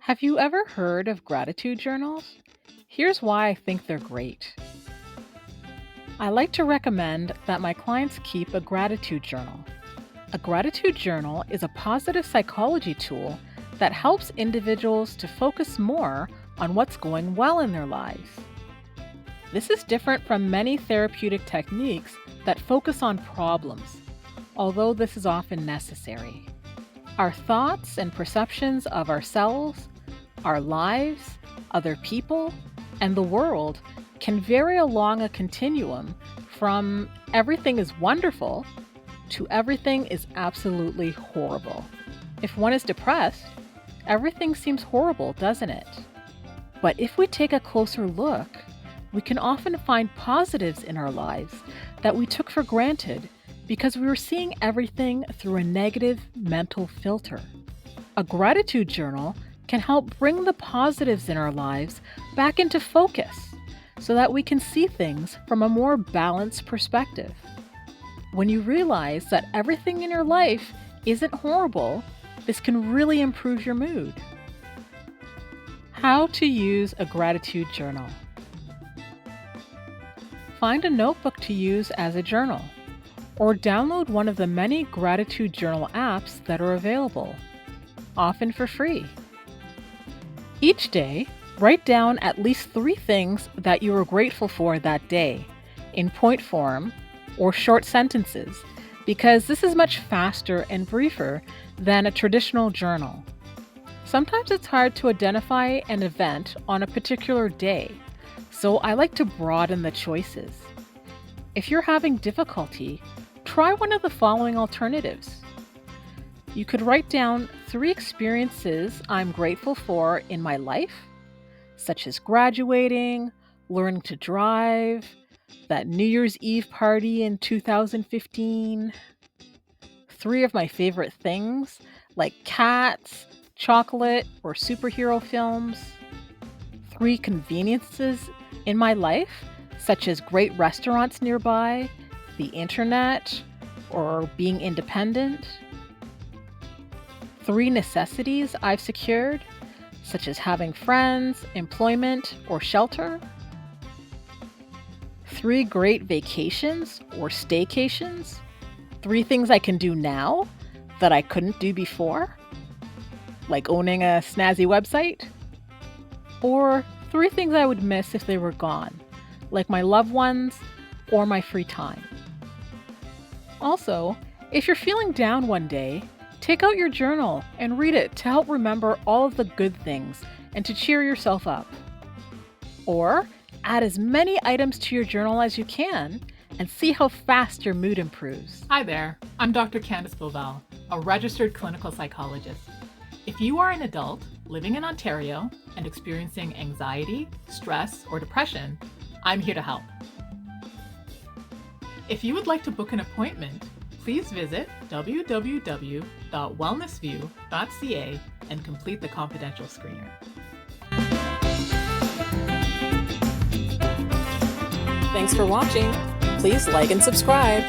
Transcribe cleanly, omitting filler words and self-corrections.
Have you ever heard of gratitude journals? Here's why I think they're great. I like to recommend that my clients keep a gratitude journal. A gratitude journal is a positive psychology tool that helps individuals to focus more on what's going well in their lives. This is different from many therapeutic techniques that focus on problems, although this is often necessary. Our thoughts and perceptions of ourselves, our lives, other people, and the world can vary along a continuum from everything is wonderful to everything is absolutely horrible. If one is depressed, everything seems horrible, doesn't it? But if we take a closer look, we can often find positives in our lives that we took for granted because we were seeing everything through a negative mental filter. A gratitude journal can help bring the positives in our lives back into focus so that we can see things from a more balanced perspective. When you realize that everything in your life isn't horrible, this can really improve your mood. How to use a gratitude journal. Find a notebook to use as a journal, or download one of the many gratitude journal apps that are available, often for free. Each day, write down at least 3 things that you are grateful for that day, in point form or short sentences, because this is much faster and briefer than a traditional journal. Sometimes it's hard to identify an event on a particular day, so I like to broaden the choices. If you're having difficulty, try one of the following alternatives. You could write down 3 experiences I'm grateful for in my life, such as graduating, learning to drive, that New Year's Eve party in 2015, 3 of my favorite things like cats, chocolate, or superhero films, 3 conveniences in my life, such as great restaurants nearby, the internet, or being independent, 3 necessities I've secured, such as having friends, employment, or shelter, 3 great vacations or staycations, 3 things I can do now that I couldn't do before, like owning a snazzy website, or 3 things I would miss if they were gone, like my loved ones or my free time. Also, if you're feeling down one day, take out your journal and read it to help remember all of the good things and to cheer yourself up. Or add as many items to your journal as you can and see how fast your mood improves. Hi there, I'm Dr. Candice Bovell, a registered clinical psychologist. If you are an adult living in Ontario and experiencing anxiety, stress, or depression, I'm here to help. If you would like to book an appointment, please visit www.wellnessview.ca and complete the confidential screener. Thanks for watching. Please like and subscribe.